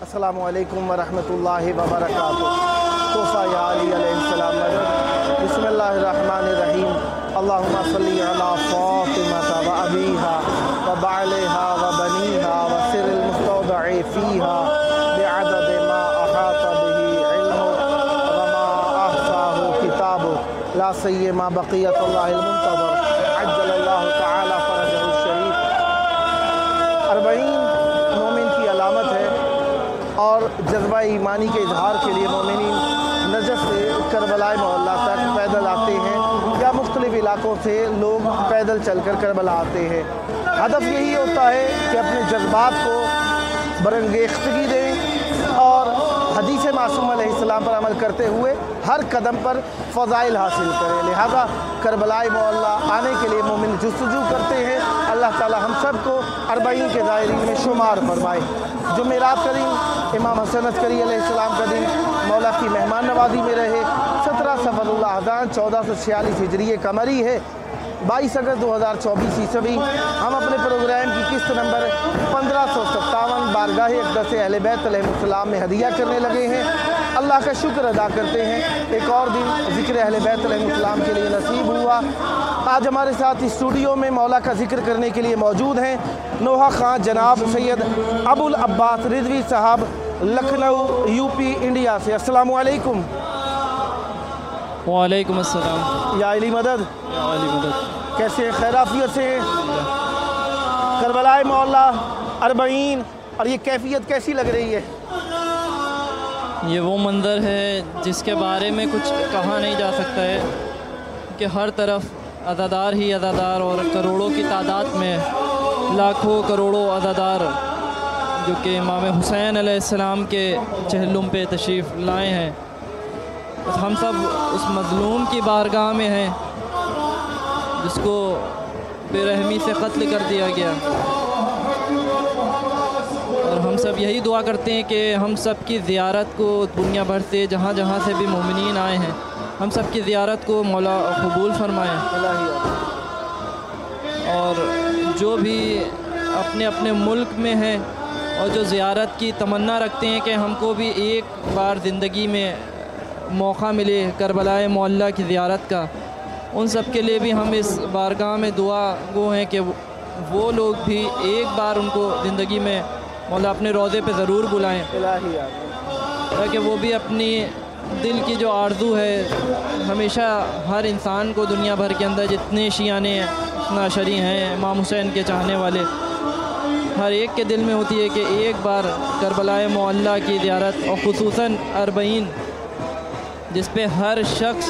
अस्सलामुअलैकुम वरहमतुल्लाहि वबरकातुहू। तोहफ़ा या अली अलैहिस्सलाम मदद। बिस्मिल्लाहिर्रहमानिर्रहीम। अल्लाहुम्मा सल्ली अला फ़ातिमता व अबीहा व बालिहा व बनीहा व सिरिल मुस्तौदअ फ़ीहा बिअदद मा अहाता बिही इल्मुहु व मा अहसाहु किताबुहु ला सय्यमा बक़ियतुल्लाहिल मुंतज़र अज्जलल्लाहु तआला फ़रजहु शरीफ। 40 मोमिन की अलामत है और जज्बा ईमानी के इजहार के लिए मोमिनीन नजफ़ से करबलाए मोहल्ला तक पैदल आते हैं या मुख्तलिफ़ इलाक़ों से लोग पैदल चलकर करबला आते हैं। हदफ यही होता है कि अपने जज्बात को बरंगेख्तगी दें और हदीस मासूम अलैहिस्सलाम पर अमल करते हुए हर कदम पर फ़ज़ाइल हासिल करें। लिहाजा करबलाए मोहल्ला आने के लिए मोमिन जुस्तजू करते हैं। अल्लाह ताला हम सब को 40 के ज़ायरीन में शुमार फरमाए। जुमेरात करीम इमाम हसन अस्करी अलैहिस्सलाम का दिन मौला की मेहमान नवाजी में रहे। 17 सफ़रुल अज़ान 1446 हिजरी कमरी है। 22 अगस्त 2024 ईस्वी हम अपने प्रोग्राम की किस्त नंबर 1557 बारगाह अक़दस अहले बैत अलैहिमुस्सलाम में हदिया करने लगे हैं। अल्लाह का शुक्र अदा करते हैं एक और दिन ज़िक्र अहले बैत अलैहिमुस्सलाम के लिए नसीब हुआ। आज हमारे साथ स्टूडियो में मौला का जिक्र करने के लिए मौजूद हैं नोहा खां जनाब सैयद अबुल अब्बास रिजवी साहब लखनऊ यूपी इंडिया से। अस्सलामु अलैकुम। वालेकुम अस्सलाम। या अली मदद। या अली मदद। कैसे हैं? खैराफियत से हैं? करबलाए मोहल्ला 40 और ये कैफियत कैसी लग रही है? ये वो मंज़र है जिसके बारे में कुछ कहा नहीं जा सकता है कि हर तरफ अज़ादार ही अज़ादार और करोड़ों की तादाद में लाखों करोड़ों अज़ादार जो कि इमाम हुसैन अलैहिस्सलाम के चहलुम पे तशरीफ़ लाए हैं। बस हम सब उस मज़लूम की बारगाह में हैं जिसको बेरहमी से कत्ल कर दिया गया। और हम सब यही दुआ करते हैं कि हम सब की ज़ियारत को दुनिया भर से जहाँ जहाँ से भी मोमिनीन आए हैं हम सब की ज़ियारत को मौला कबूल फरमाएँ। और जो भी अपने अपने मुल्क में हैं और जो ज़ियारत की तमन्ना रखते हैं कि हमको भी एक बार ज़िंदगी में मौका मिले करबलाए मोहल्ला की ज़ियारत का, उन सब के लिए भी हम इस बारगाह में दुआ गो हैं कि वो लोग भी एक बार उनको ज़िंदगी में मौला अपने रोज़े पे ज़रूर बुलाएं ताकि वो भी अपनी दिल की जो आरज़ू है हमेशा हर इंसान को दुनिया भर के अंदर जितने शियाने नाशरी हैं इमाम हुसैन के चाहने वाले हर एक के दिल में होती है कि एक बार करबलाए मोहल्ला की ज़ियारत और ख़ुसूसन 40 जिस पे हर शख्स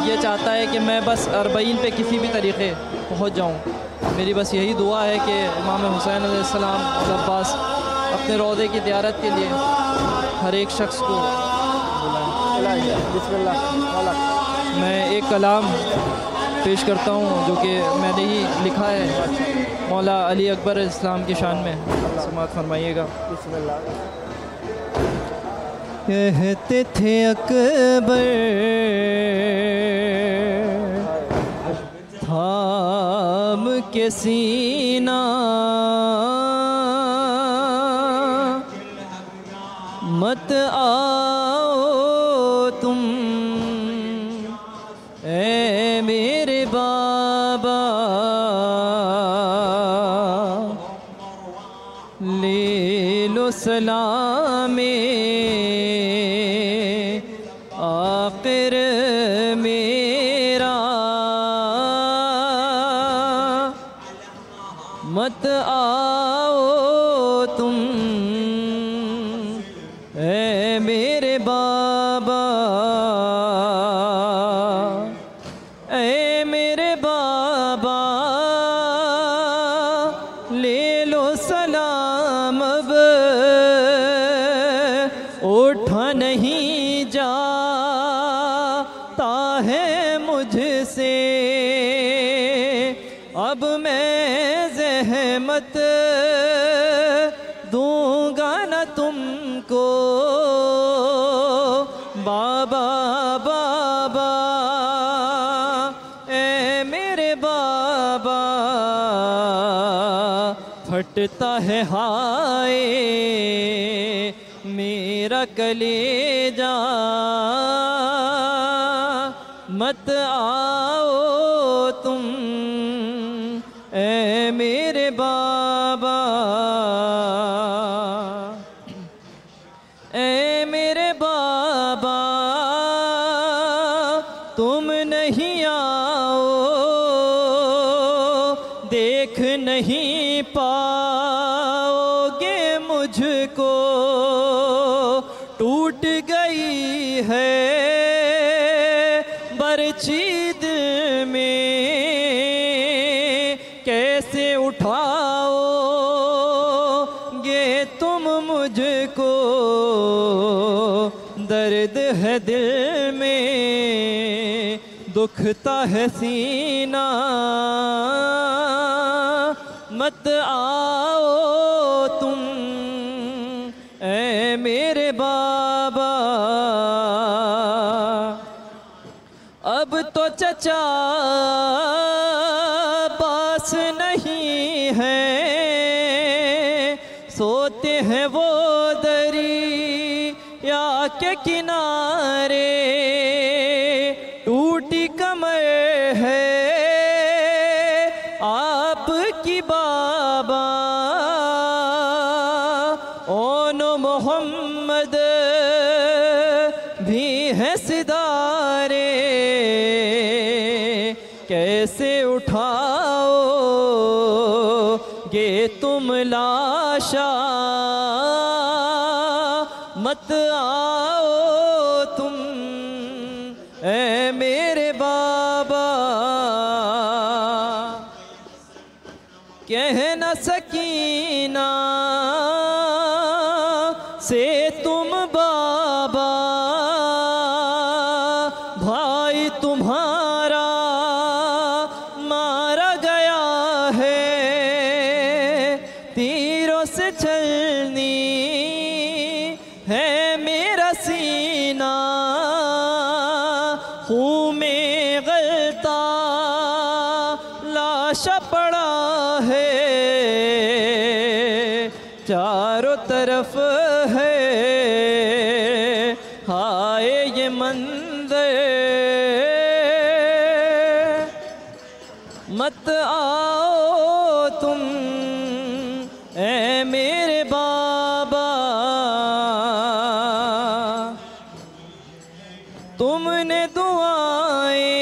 ये चाहता है कि मैं बस 40 पे किसी भी तरीक़े पहुँच जाऊँ। मेरी बस यही दुआ है कि इमाम हुसैन अलैहिस्सलाम और अब्बास अपने रोज़े की ज़ियारत के लिए हर एक शख्स को बुलाएं। बिस्मिल्लाह। मैं एक कलाम पेश करता हूँ जो कि मैंने ही लिखा है मौला अली अकबर इस्लाम की शान में। समाअत फरमाइएगा। बिस्मिल्लाह। कहते थे अकबर थाम के सीना मत आओ तुम ए मेरे बाबा ले लो सलामे आखिर मेरा मत आओ सलाम अब उठा नहीं जाता है मुझसे, अब मैं ज़हमत दूंगा न तुमको बाबा बाबा, ए मेरे बाबा। फटता है हाय मेरा कलेजा, मत आओ तुम ए मेरे बाबा, ए मेरे बाबा। तुम नहीं आओ देख नहीं पाओगे मुझको, टूट गई है बरछी दिल में, कैसे उठाओगे तुम मुझको, दर्द है दिल में दुखता है सीना, मत आओ तुम ए मेरे बाबा। अब तो चचा पास नहीं है, सोते हैं वो दरिया के किनारे, टूटी कमर है आपकी बाबा, ओनो मोहम्मद भी है सिदारे, कैसे उठाओगे तुम लाशा, मत आओ तुम ए मेरे बाबा। कह न सकीना से तुम बाबा, भाई तुम्हारा मारा गया है, तीरों से चलनी है मेरा सीना, खून में गलता लाशा पड़ा है, चारों तरफ है हाय ये मंज़र, मत आओ तुम ए मेरे बाबा। तुमने दुआएं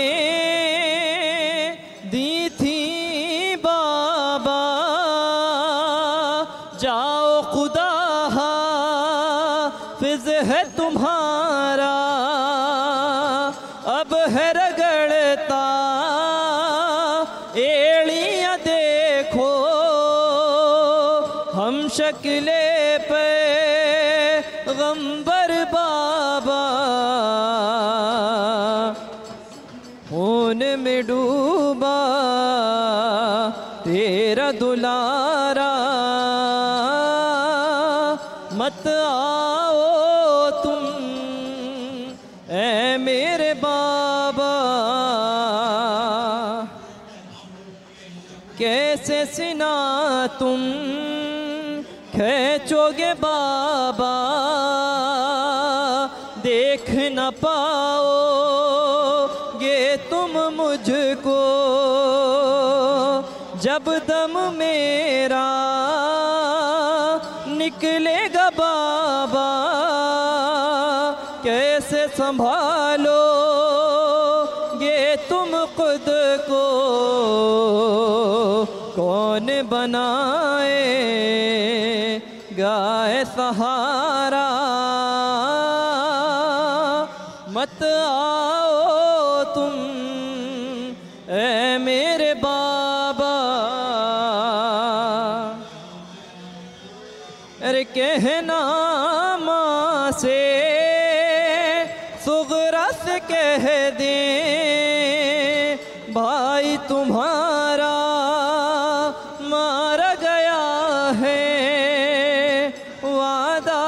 दी थी बाबा, जाओ खुदा हाफ़िज़ है तुम्हारा, अब है रगड़ता एड़ियाँ देखो, हम शक्ले पे गंबर बाबा, खून में डूबा तेरा दुलारा, मत आओ तुम ए मेरे बाबा। कैसे सीना तुम खींचोगे बाबा, देख न पाओगे तुम मुझको, जब दम मेरा निकलेगा बाबा, कैसे संभालोगे तुम खुद को, कौन बनाएगा सहारा, मत आओ तुम ए मेरे बाबा। अरे कहना माँ से सुगरा से कह दे भाई तुम्हारा मारा गया है, वादा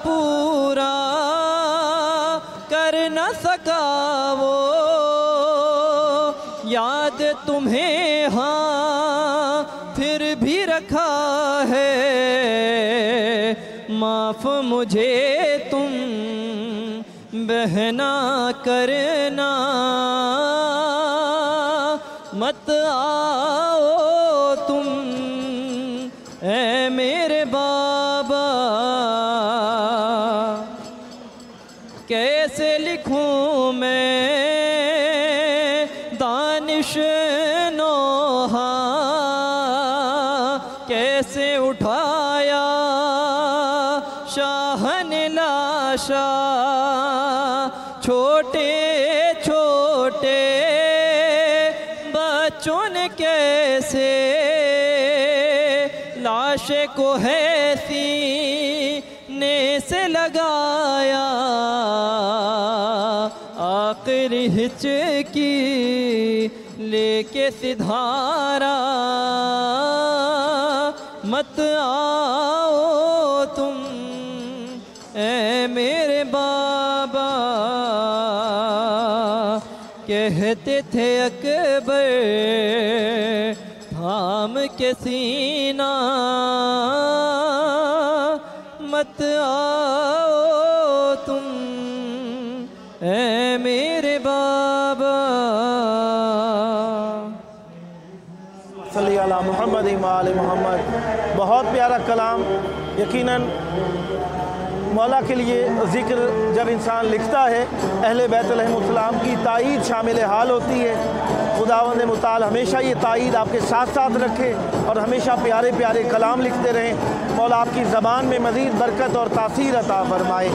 पूरा कर न सका वो, याद तुम्हें हाँ फिर भी रखा है, माफ़ मुझे तुम बहना करना, मत आओ तुम ऐ मेरे बाबा। कैसे लिखूं मैं दानिश नोहा, कैसे उठाया शाह ने लाशा, छोटे छोटे बच्चों ने कैसे लाश को है सीने से लगाया, आखिर हिचकी लेके सिधारा, मत आओ तुम ऐ मेरे बाबा। कहते थे अकबर थाम के सीना, मत आओ तुम ऐ मेरे बाबा। सल्ली अला मुहम्मद आले मोहम्मद। बहुत प्यारा कलाम। यकीनन मौला के लिए ज़िक्र जब इंसान लिखता है, अहले बैत अलैहिमुस्सलाम की ताईद शामिल हाल होती है। खुदावंद मुताल हमेशा ये ताईद आपके साथ साथ रखे और हमेशा प्यारे प्यारे कलाम लिखते रहें। मौला आपकी ज़बान में मज़ीद बरकत और तासीर अता फरमाए।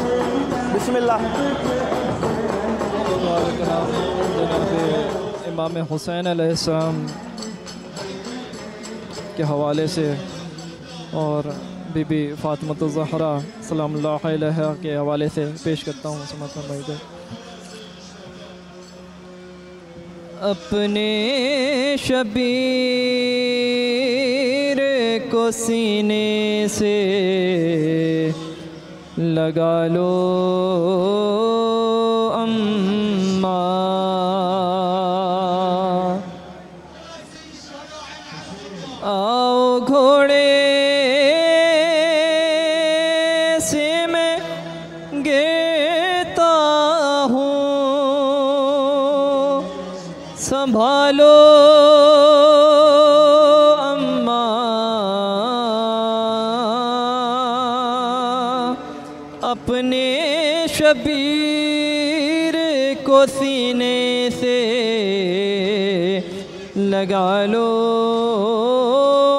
बिस्मिल्लाह। इमाम हुसैन अलैहिस्सलाम के हवाले से और बीबी फातिमा ज़हरा सलामुल्लाह अलैहा के हवाले से पेश करता हूँ। समझना भाई को अपने शबीर को सीने से लगा लो अम्मा, आओ घोड़े से मैं गिरता हूँ, संभालो अम्मा, अपने शबीर को सीने से लगा लो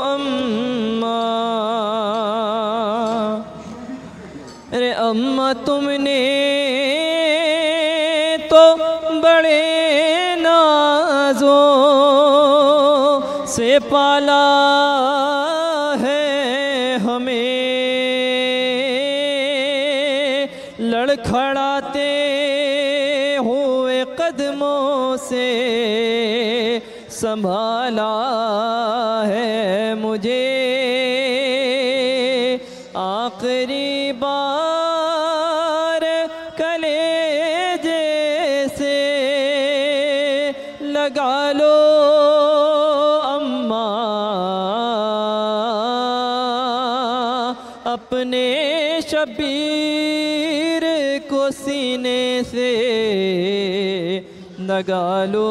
अम्मा। अरे अम्मा तुमने तो बड़े नाज़ों से पाला है हमें, लड़खड़ाते हुए कदमों से संभाला है मुझे, आखिरी बार कलेजे से लगा लो अम्मा, अपने शबीर को सीने से लगा लो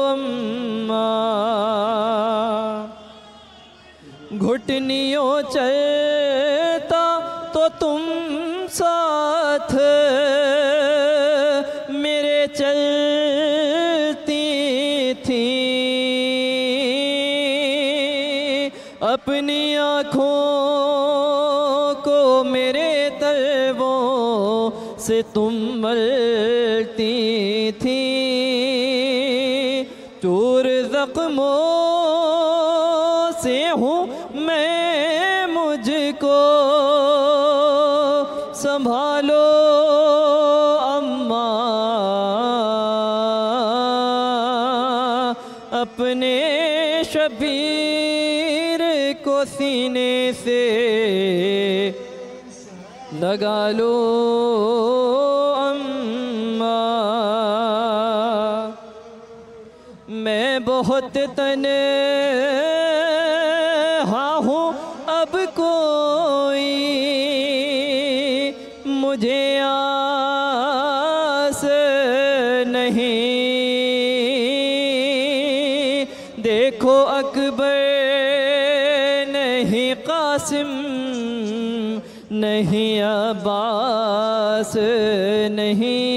अम्मा। घुटनियों चलता तो तुम साथ मेरे चलती थी, अपनी आँखों को मेरे तलवों से तुम मलती थी, चूर ज़ख्मों से हूँ मैं मुझको संभालो अम्मा, अपने शबीर को सीने से लगा लो अम्मा। मैं बहुत तन्हा हूँ, अब कोई मुझे आस नहीं। देखो अकबर नहीं, कासिम नहीं, अब्बास नहीं,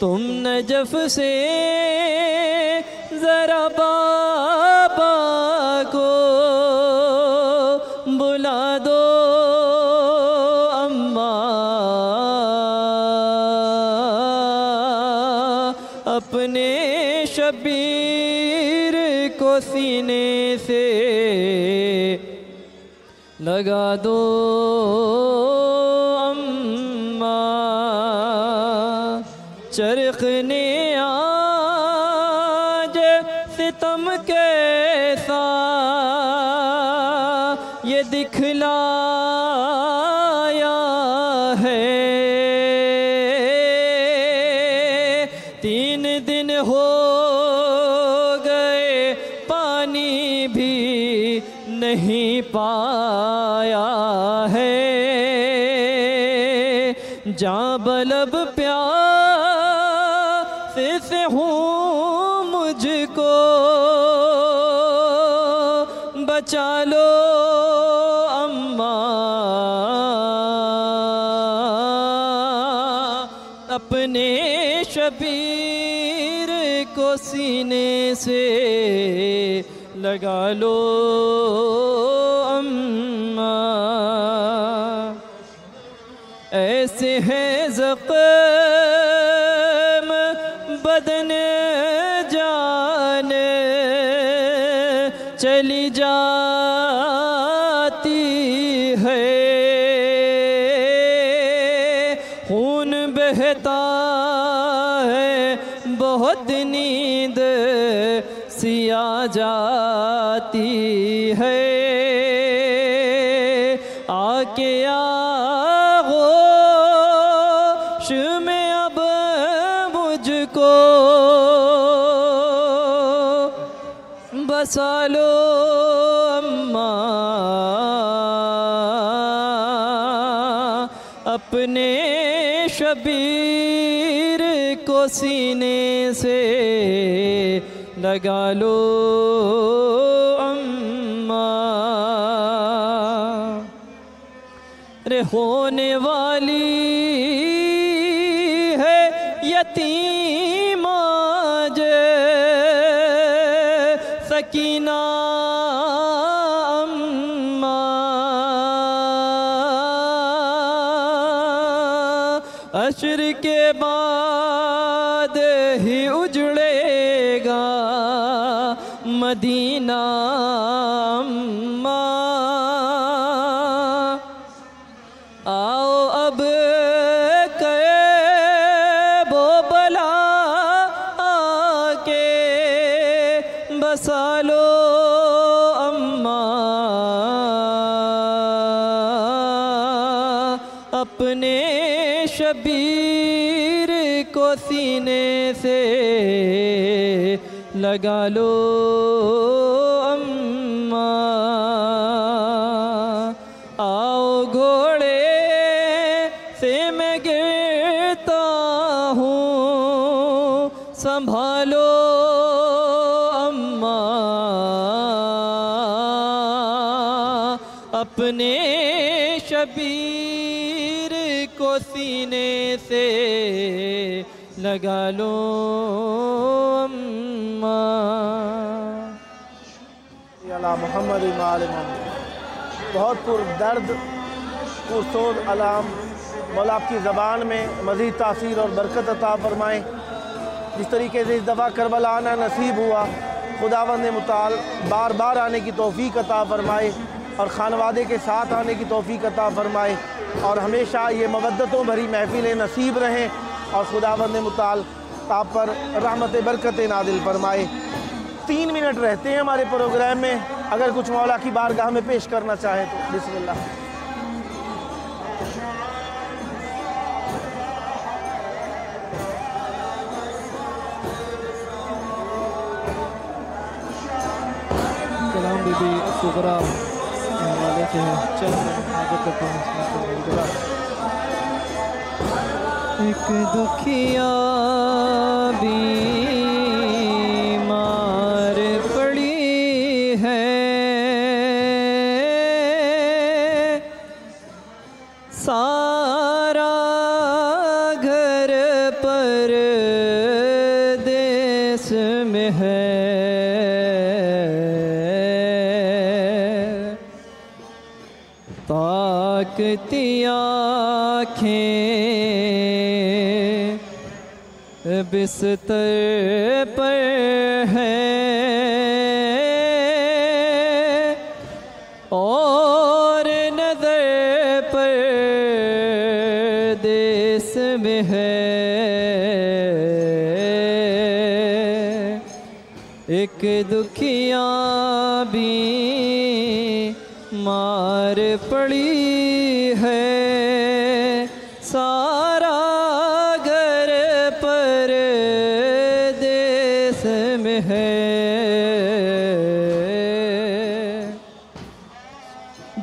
तुम नजफ से ज़रा बाबा को बुला दो अम्मा, अपने शबीर को सीने से लगा दो अम्मा। चरख ने आज सितम कैसा ये दिखलाया है। 3 दिन हो गए, पानी भी नहीं पाया है। जां बलब प्यास से हूँ, मुझको बचा लो अम्मा, अपने शबीर को सीने से लगा लो अम्मा। ऐसे हैं ज़ख्म बदन जान चली जाती है, खून बहता है, बहुत नींद सी आ जाती है। आके आगोश में अब मुझको बसा लो अम्मा, अपने शबीर को सीने से लगा लो अम्मा। रे होने वाली है यतीम आज सकीना अम्मा, अशर के बाद ही उजड़ेगा मदीना अम्मा। आओ अब वो बला आके बसा लो अम्मा, अपने शबीर को सीने से लगा लो अम्मा। आओ घोड़े से मैं गिरता हूँ, संभालो अम्मा, अपने शबीर को सीने से लगा लो अम्मा। अला मोहम्मद बहुत पुरदर्द पुरसोज अलाम मौला आपकी ज़बान में मज़ीद तासीर और बरकत अता फरमाएँ। जिस तरीके से इस दफ़ा करबला आना नसीब हुआ, खुदावंद मुताल बार बार आने की तौफ़ीक अता फ़रमाए और ख़ानवादे के साथ आने की तौफ़ीक अता फ़रमाए और हमेशा ये मवद्दतों भरी महफ़िलें नसीब रहें और खुदावंद मुताल आप पर रहमत बरकत नादिल फ़रमाए। 3 मिनट रहते हैं हमारे प्रोग्राम में, अगर कुछ मौला की बारगाह में पेश करना चाहे तो बिस्मिल्लाह। कलाम बीबी सुगरा हवाले से एक दुखिया बीमार पड़ी है, सारा घर पर देश में है, ताकती आँखें बिस्तर पर हैं और नज़र पर देश में है। एक दुखिया बीमार पड़ी है, सारा घर पर देश में है,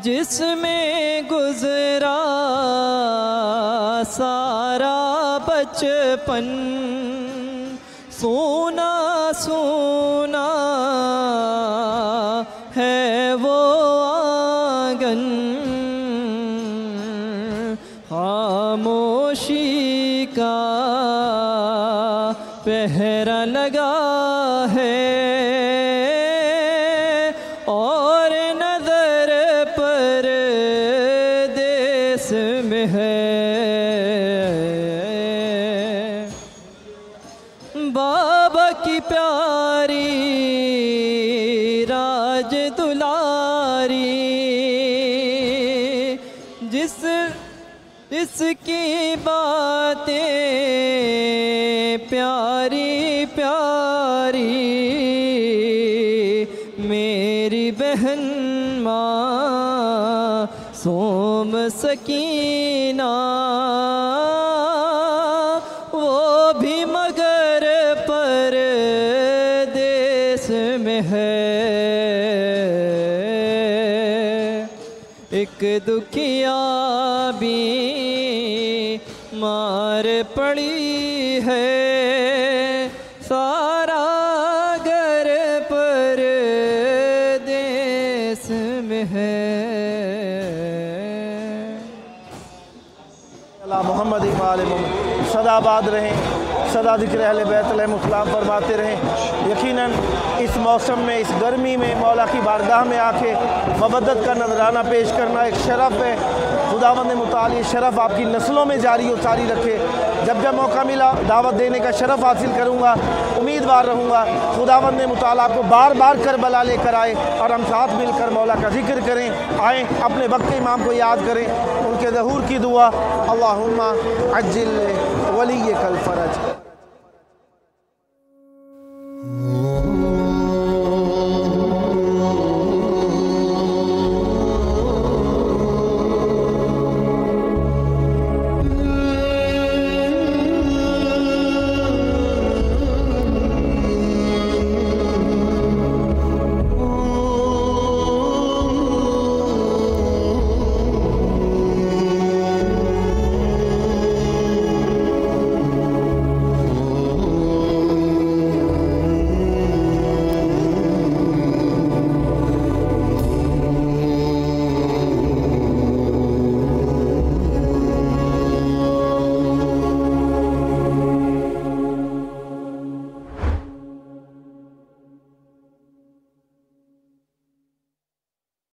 जिसमें गुजरा सारा बचपन, सोना सोना है वो आंगन, खामोशी का पहरा लगा है और नजर पर देश में है। बाबा की प्यारी राज दुलारी, इसकी बातें प्यारी प्यारी, मेरी बहन मासूम सकीना, वो भी मगर पर देश में है। एक दुखिया बीमार पड़ी है, सारा घर पर देश में है। अल्लाह मोहम्मद इमाल मोहम्मद सदाबाद रहें, सदा ज़िक्र अहले बैत अलैहिमुस्सलाम फरमाते रहें। यकीनन इस मौसम में, इस गर्मी में मौला की बारगाह में आके मवद्दत का नजराना पेश करना एक शरफ़ है। खुदावंद मुताल ये शरफ़ आपकी नस्लों में जारी और सारी रखे। जब जब मौका मिला दावत देने का शरफ़ हासिल करूँगा, उम्मीदवार रहूँगा खुदावंद मुताल आपको बार बार करबला लेकर आए और हम साथ मिलकर मौला का जिक्र करें। आएँ अपने वक्त इमाम को याद करें, उनके ज़हूर की दुआ, अल्लाहुम्मा अज्जिल वलिय्यकल फ़रज।